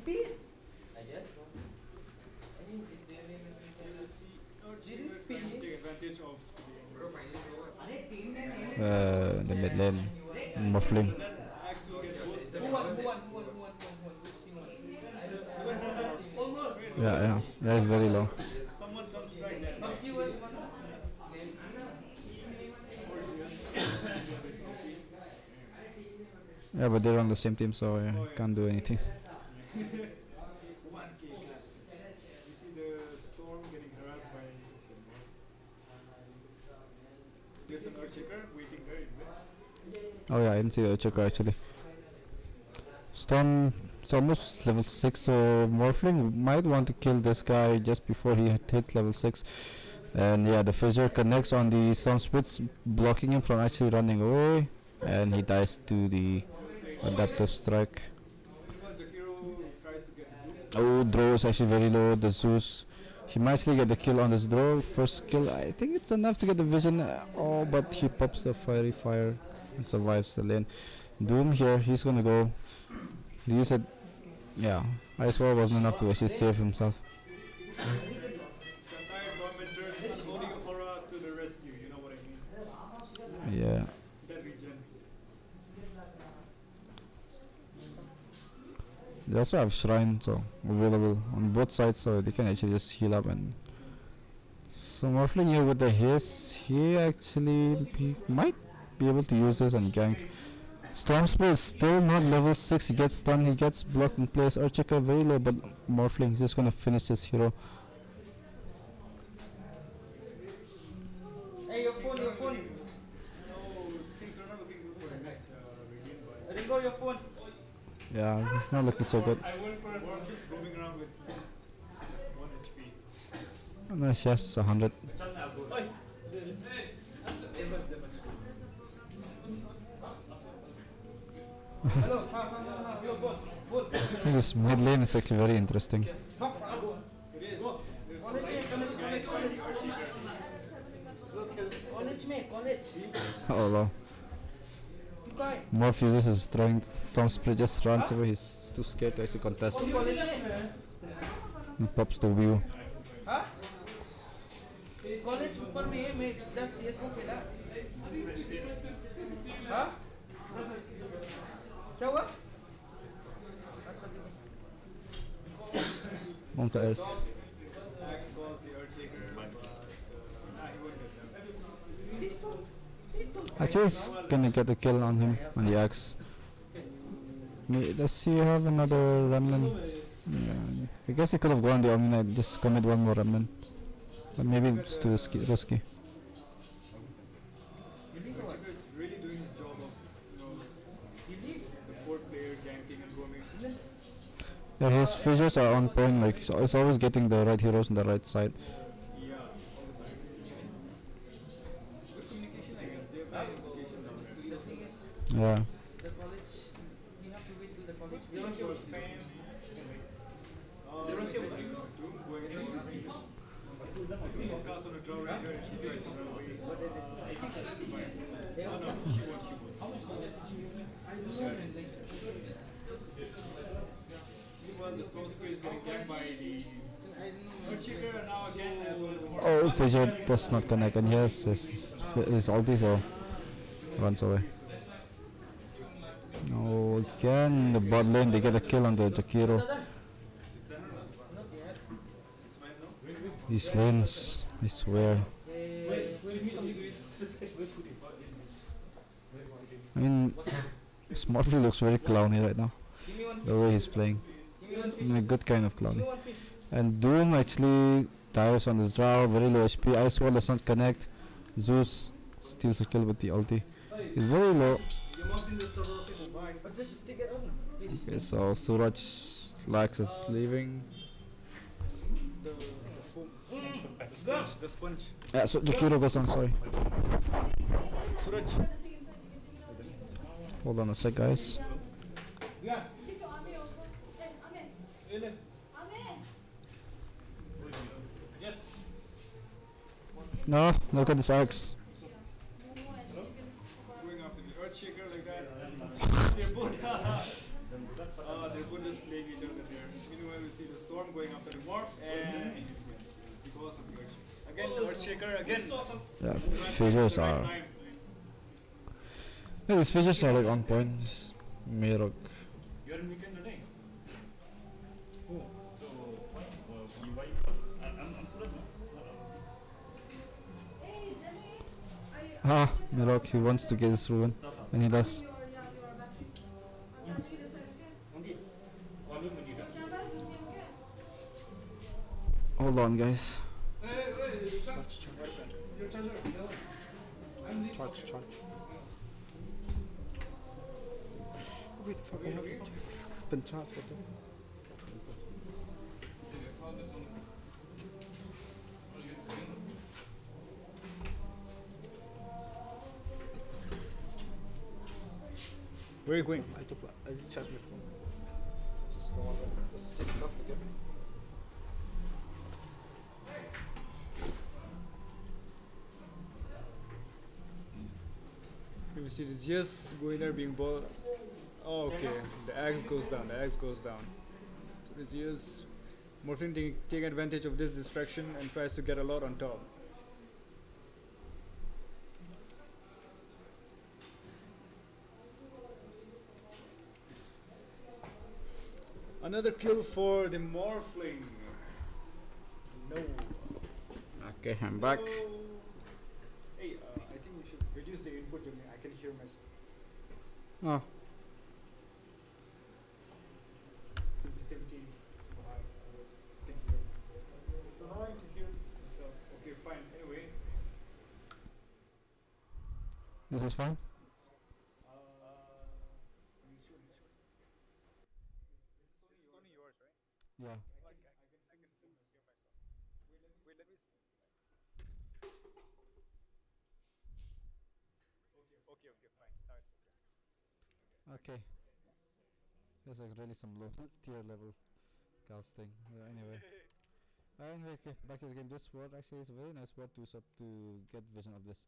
repeat. Take advantage of The mid lane. Morphling. Axe will get both. Who won? Yeah, it's very low. Someone strike that. PUBG was one. Yeah, but they're on the same team, so yeah, can't do anything. 1k class. You see the Storm getting harassed by there's an Earthshaker waiting there in bed. Oh yeah, I didn't see the Choker actually. Storm is almost level 6, so Morphling might want to kill this guy just before he hits level 6. And yeah, the Fissure connects on the Storm Spirits, blocking him from actually running away. And he dies to the Adaptive Strike. Oh, Drow is actually very low. The Zeus, he might actually get the kill on this Drow. First kill, I think it's enough to get the vision. Oh, but he pops the Fiery Fire and survives the lane. Doom here, he's gonna go. He said, yeah, Ice Wall wasn't enough to actually save himself. Yeah. They also have Shrine so available on both sides, so they can actually just heal up. And so Morphling here with the haste, he might be able to use this and gank. Storm Spirit is still not level 6, he gets stunned, he gets blocked in place. Earthshaker very low, but Morphling is just gonna finish this hero. Hey, your phone. No, things are not looking good for the neck. Ringo, your phone. Yeah, it's not looking so good. I went first. I'm just roaming around with 1 HP. Unless she has 100. Hello, your phone. I think this mid lane is actually very interesting. College. Oh wow. Morph uses his throwing Storm Spirit, just runs away, he's too scared to actually contest. And pops the view. Huh? College ऊपर में है मैं just CS को खेला हाँ क्या हुआ Monka S. Actually, he's gonna get the kill on him, on the axe. Does he have another remnant? Yeah. I guess he could have gone the Omni, just commit one more remnant. But maybe it's too risky. Really doing his job of, the 4th player ganking and roaming. Yeah, his fissures are on point, like he's always getting the right heroes on the right side. Yeah, all the time. Good communication, I guess. They have bad communication now. Yeah. The college we have to wait till the college He's cast on a draw ranger and she tries to run away. I think that's fine. Oh no, she won't. I don't know, man. Like, Meanwhile, the Snow Spray is getting ganked by the I don't know, man. Earthshaker and now again as well as more. Oh, Fissure does not connect, and yes, his ulti, so runs away. No, again, the bot lane, they get a kill on the Jakiro. These lanes, I swear. I mean, Smurfy looks very clowny right now, the way he's playing. I mean, a good kind of clowny. And Doom actually dives on his draw, very low HP. Ice Wall does not connect. Zeus steals a kill with the ulti. He's very low. Just take it on. Okay, so Suraj Lax is leaving. The foam. The sponge. Yeah, so Jakiro goes on, sorry. Suraj. Hold on a sec, guys. Yes. No, look at this axe. Going after the Earthshaker like that. They're both just playing each other there. Meanwhile, we see the Storm going after the Morph and because of the Earthshaker. Again, the Earthshaker again. Yeah, fissures are. Yeah, these fissures are like on point. This Mirok. You're in weekend today. Oh, so you buy? I'm Suraj, no? Ah, Mirok, he wants to get his ruin. And he does. Hold on, guys. Charge. Wait, fuck, I have it. Been charged, what the? Where are you going? I just charged my phone. Just cross again. We see this yes going there being ball. Oh, okay. The axe goes down. So this yes Morphling taking advantage of this distraction and tries to get a lot on top. Another kill for the Morphling. No. Okay, I'm back. Hey, I think we should reduce the input. I can hear myself. Oh, Sensitivity too high. I can hear. It's annoying to hear myself. Okay, fine. Anyway. this is fine. Sure. This is only yours, right? Yeah. I can sing and hear myself. Wait, let me. Okay, fine. Now it's okay. Okay. There's like really some low tier level casting. Anyway. Anyway, okay, back to the game. This sword actually is a very nice sword to use up to get vision of this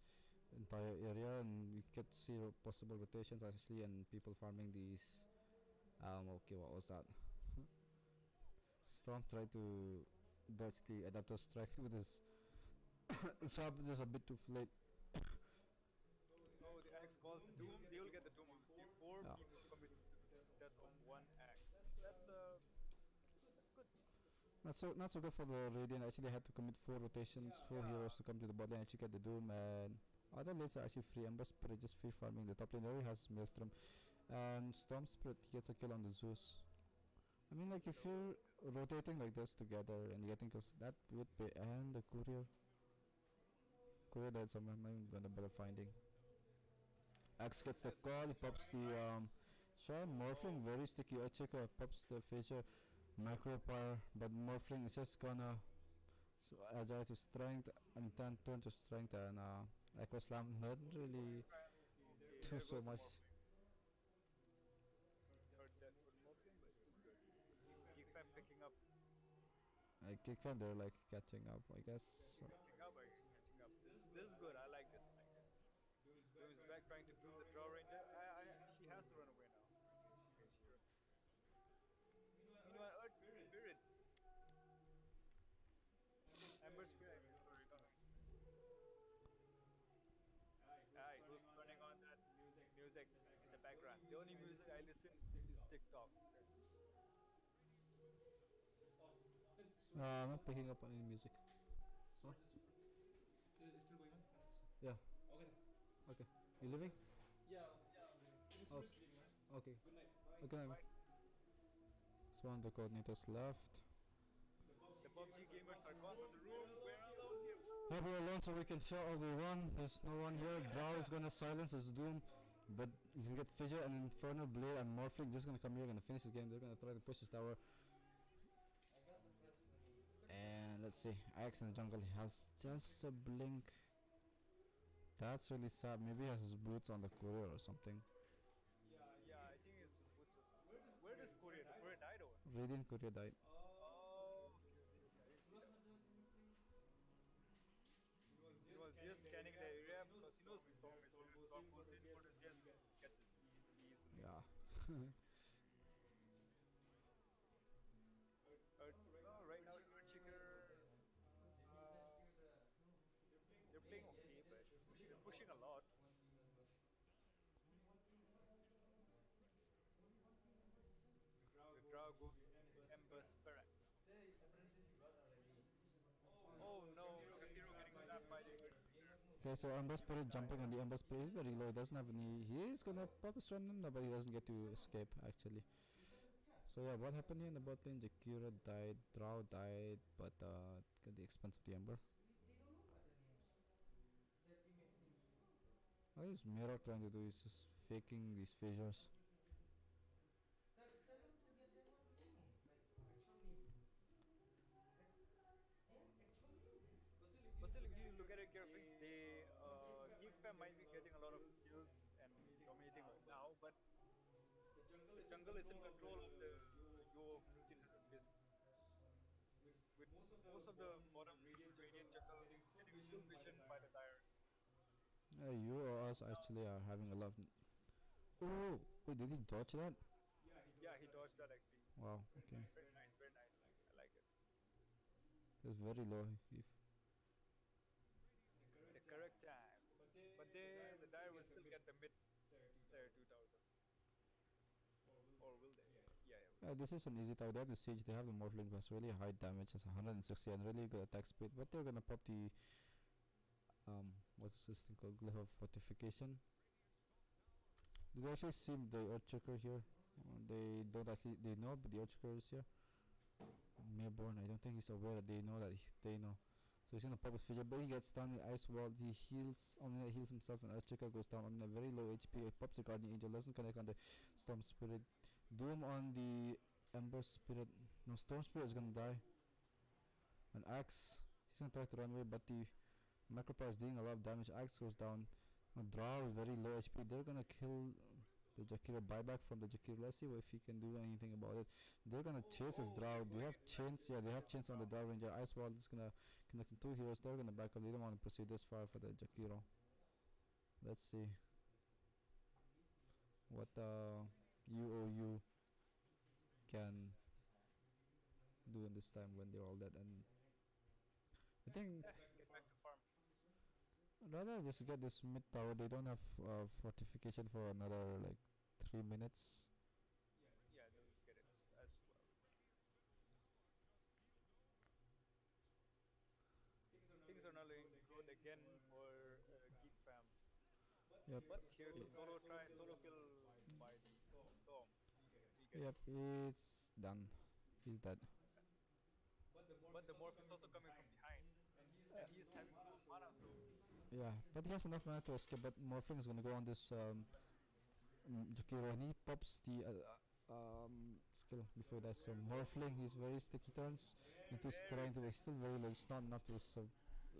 entire area, and you get to see possible rotations actually, and people farming these. Okay, what was that? Storm tried to dodge the adapter strike with his sharp, just a bit too late. Oh, the axe calls the Doom. They will get the Doom on 4. Yeah. People commit death on 1 axe. That's good. Not so good for the Radiant. Actually, they had to commit 4 rotations, 4 heroes to come to the bot lane. Actually, get the Doom, and other lanes are actually free. Ember Spirit just free farming. The top lane already has Maelstrom, and Storm Spirit gets a kill on the Zeus. I mean, like if you're rotating like this together and getting kills, that would be. And the courier died somewhere. I'm gonna better finding. Axe gets the call. He pops the Sean Morphling, very sticky. Earthshaker pops the Fissure. Macropire, but Morphling is just gonna agile to strength and then turn to strength, and Echo Slam not really do so much. Third death for Morphling, but it's still good. GeekFam picking up. GeekFam, they're like catching up, I guess. So, Catching up, are you catching up? This is good. I like this. I like this. Goes back trying to do the draw ranger. She has to run away now. Okay, she runs. Meanwhile, Earth Spirit. Ember Spirit. Sorry, not Ember Spirit. It was turning on that music in the background. The only music I listen is TikTok. I'm not picking up on any music. What? It's still going on? Yeah. Okay. Okay. You leaving? Yeah. Okay. Okay. Good night. Okay. So one of the coordinators left. The PUBG gamers are gone from the room. We're alone here. Yeah, we're alone, so we can shout all we want. There's no one here. Drow is gonna silence his doom, but he's gonna get Fissure and Infernal Blade and Morphling just gonna come here, gonna finish this game. They're gonna try to push this tower. And let's see, Axe in the jungle has just a blink. That's really sad. Maybe he has his boots on the courier or something. Yeah, I think it's what's where does Korea? The Korea died or? Radiant courier died. Oh, he was just scanning the area because he knows Storm goes in for the just get this easily. Yeah. Right now, Chicker. They're playing okay, but they're pushing a lot. The Drow go Ember Spirit. Oh no, Hero getting grabbed by the Okay, so Ember Spirit jumping on the Ember Spirit is very low. He doesn't have any. He is gonna pop a stun him, but he doesn't get to escape actually. So yeah, what happened here in the bot lane? Jakira died, Drow died, but at the expense of the Ember. What is Mira trying to do? He's just faking these fissures. But still, if you look at it carefully, the GeekFam might be getting a lot of kills and dominating right now, but the jungle is in control of the duo of 1500 risk. With most of the bottom Radiant jungle getting full vision by the Dire. You or us actually are having a lot of... Oh! Wait, did he dodge that? Yeah, he dodged that actually. Wow, okay. Very nice, very nice. I like it. It's very low. If The correct time. But the Dire will still get the mid there 2000. Or will they? Yeah. this is an easy tower. They have the siege, they have the Morphling plus really high damage, it's 160 and really good attack speed, but they're gonna pop the what's this thing called? Glyph of Fortification. Do they actually see the Earthshaker here? They don't actually, they know, but the Earthshaker is here. Mayborn, I don't think he's aware that they know that they know. So he's gonna pop his fissure, but he gets stunned in the Ice Wall. He heals, Omnia heals himself, and Earthshaker goes down. Omnia very low HP. He pops the Guardian Angel, doesn't connect on the Storm Spirit. Doom on the Ember Spirit. No, Storm Spirit is gonna die. And Axe, he's gonna try to run away, but the Macropower is doing a lot of damage. Axe goes down. Drow is very low HP. They're gonna kill the Jakiro buyback from the Jakiro. Let's see if he can do anything about it. They're gonna chase his Drow. They have chains. Yeah, they have chains on the Drow Ranger. Ice Wall is gonna connect the two heroes. They're gonna back up. They don't want to proceed this far for the Jakiro. Let's see what UOU can do in this time when they're all dead. And I think Get back to farm. rather just get this mid tower. They don't have fortification for another like 3 minutes. Yeah, they'll get it as well. Things are not looking good again for GeekFam. Yep. But here's a solo kill by the Storm. Yep, it's done. He's dead. But the Morph is also coming from behind. And he's having no mana, so Yeah, but he has enough mana to escape. But Morphling is gonna go on this Jakiro, and he pops the skill before that. So Morphling, he's very sticky turns into strength. He's still very low. It's not enough to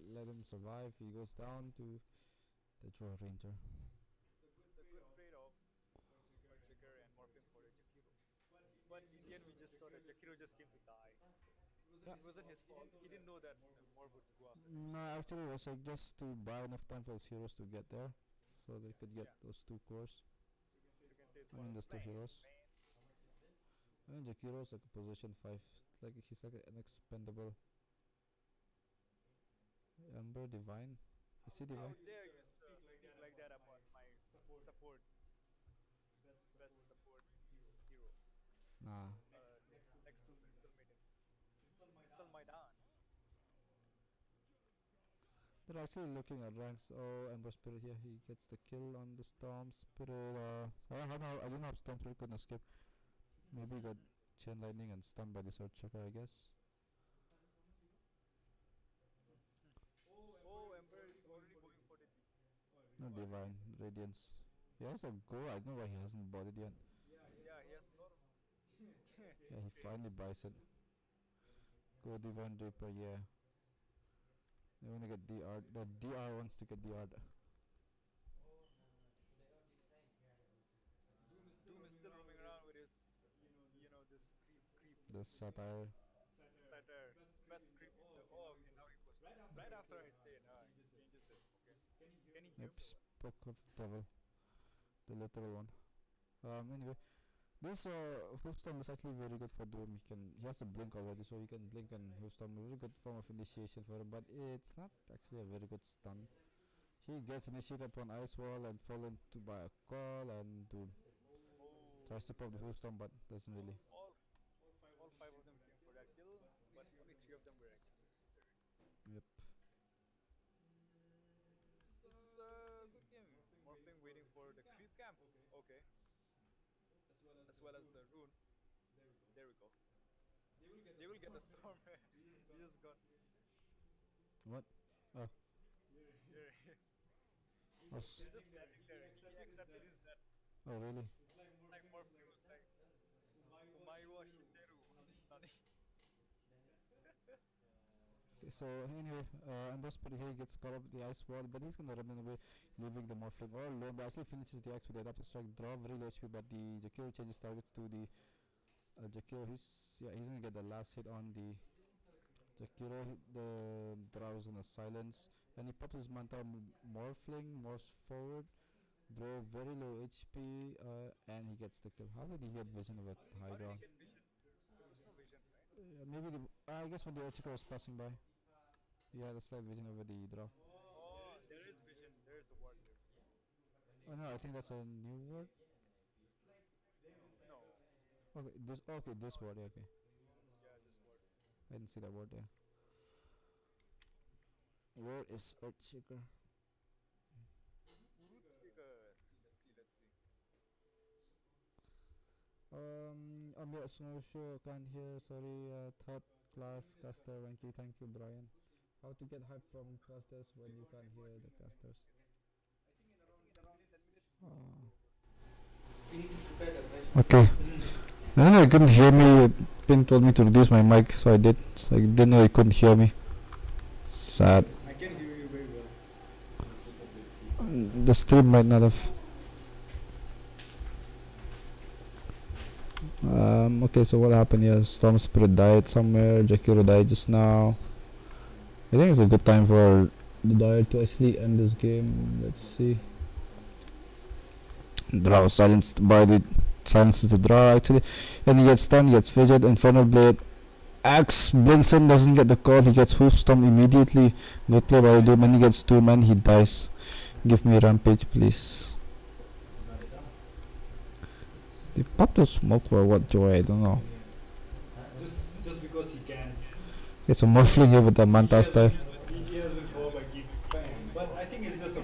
let him survive. He goes down to the Draw Ranger. it's a good trade-off for Jigger and Morphin for the Jakiro. But in the end, we just saw that Jakiro just came to die. it wasn't his fault. He didn't know that Morb would go after. No, actually, it was like just to buy enough time for his heroes to get there, so they could get those 2 cores. You can say it's I one mean, of those the 2 plans, heroes. man. And Jakiro's like a position 5. Like he's like an expendable. Ember Divine. Is he How Divine? dare you speak like that about my support, best support hero? Nah. Next to Crystal Maiden, Crystal Maidan. They're actually looking at ranks. Oh, Ember Spirit here. He gets the kill on the Storm Spirit. I don't know if Storm Spirit couldn't escape. Maybe he got Chain Lightning and stunned by the Sword Chakra, I guess. Oh, Ember is already going for the. No Divine. Radiance. He has a go. I don't know why he hasn't bought it yet. Yeah, he has a lot of. Yeah, he finally buys it. Go Divine Reaper, yeah. They want to get DR. The DR wants to get DR. Doom is still roaming around with his, this creep. The Satire. Satyr. Best creep. Oh, okay, now he goes. Right after I say it, he changes it. Okay. Can he hear Yep, me? spoke of the devil. The literal one. Anyway. This Hoofstorm is actually very good for Doom. He has a blink already, so he can blink and Hoofstorm. A very good form of initiation for him, but it's not actually a very good stun. He gets initiated upon Ice Wall and fallen to by a call and Doom. Tries to pop the Hoofstorm, but doesn't really. All 5 of them came for that kill, but only 3 of them were actually necessary. Yep. This is a good game. Morphling waiting for the creep camp. Okay. As well as the rune. There we go. They will get the storm. He just got. What? Oh. He's just standing there. He accepted his death. Oh, really? Like Morphling was like, Umae wa Shiteru. Okay, so anyway, Ember Spirit here gets caught up with the Ice Wall, but he's gonna run away, leaving the Morphling all alone. But actually finishes the axe with the Adaptive Strike, draw very low HP, but the Jakiro changes targets to the Jakiro. He's gonna get the last hit on the Jakiro. The draw is gonna silence, and he pops his Manta Morphling, morphs forward, draw very low HP, and he gets the kill. How did he get vision of a high ground? There was no vision, right? Maybe I guess when the Ochiko was passing by. Yeah, the slight vision over the draw. Oh, there is vision. There is a ward there. Oh no, I think that's a new word. No. Okay, this word, yeah, okay. Yeah, this ward. I didn't see that word there. Word is Earthshaker. Let's see. I'm your snowshoe, can't hear, sorry, third class caster, Wanky, thank you, Brian. How to get hype from casters when you can't hear the casters? Okay. Then I couldn't hear me. Pin told me to reduce my mic, so I did. So I didn't know he couldn't hear me. Sad. I can hear you very well. The stream might not have. Okay, so what happened here? Storm Spirit died somewhere. Jakiro died just now. I think it's a good time for the Dire to actually end this game. Let's see. Draw silenced by the silences the draw actually, and he gets stunned, gets fidget, Infernal Blade, Axe blinks in, doesn't get the call, he gets Hoofstorm immediately. Good play by Doom, and he gets 2 men, he dies. Give me Rampage, please. They popped a smoke for what joy? I don't know. Just because he can. Okay, so Morphling here with the Manta style. PG has been called by GeekFam, but I think it's just a.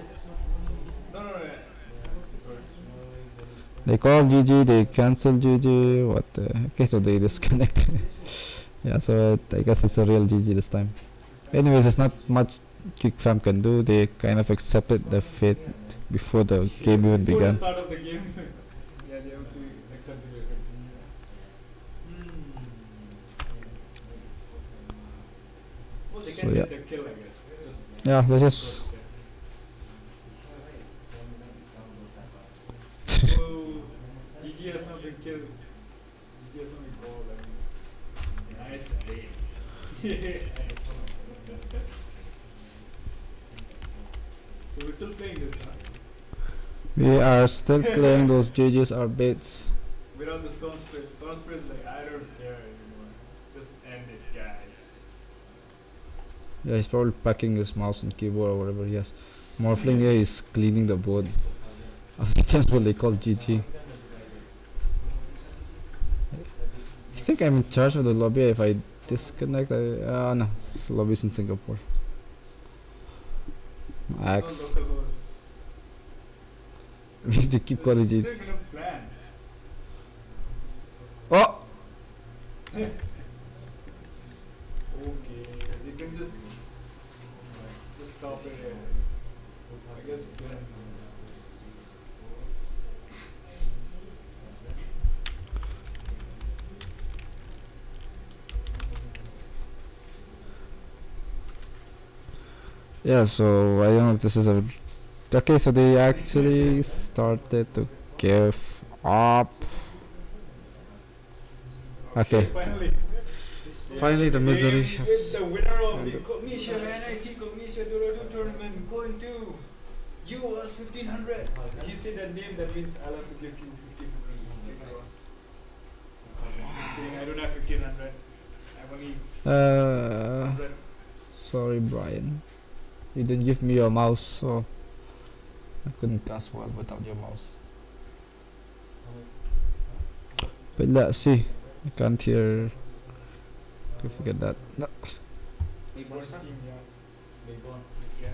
No. They call GG, they cancel GG. What the? Okay, so they disconnect. Yeah, so I guess it's a real GG this time. Anyways, there's not much GeekFam can do. They kind of accepted the fate before the game even Before began. the start of the game. Yeah, they have to accept the fate. Well, they So, can yeah. get the kill, I guess. Just Yeah, this is. so, GG has not been killed. GG has not been called. Nice play. So we're still playing this, huh? We are still playing those GGs are baits. Without the Stone Spirit. Stone Spirit's like, I don't care anymore. Just end it, guys. Yeah, he's probably packing his mouse and keyboard or whatever he has. Morphling here is cleaning the board. That's what they call GG. I think I'm in charge of the lobby. If I disconnect, no, lobby's in Singapore. Axe. We need to keep calling GG. Oh! Okay, you can just stop it here. I guess we can. Yeah, so I don't know if this is a... Okay, so they actually started to give up. Okay. Finally the misery has... With the winner of the Cognitia Cognitia Dota tournament going to US 1500. He said that name, that means I'll have to give you 1500. Just kidding, I don't have 1500. I've only 100. Sorry Brian. You didn't give me your mouse, so I couldn't cast well without your mouse. But let's see. I can't hear. You forget that. No. Worst team, yeah. You can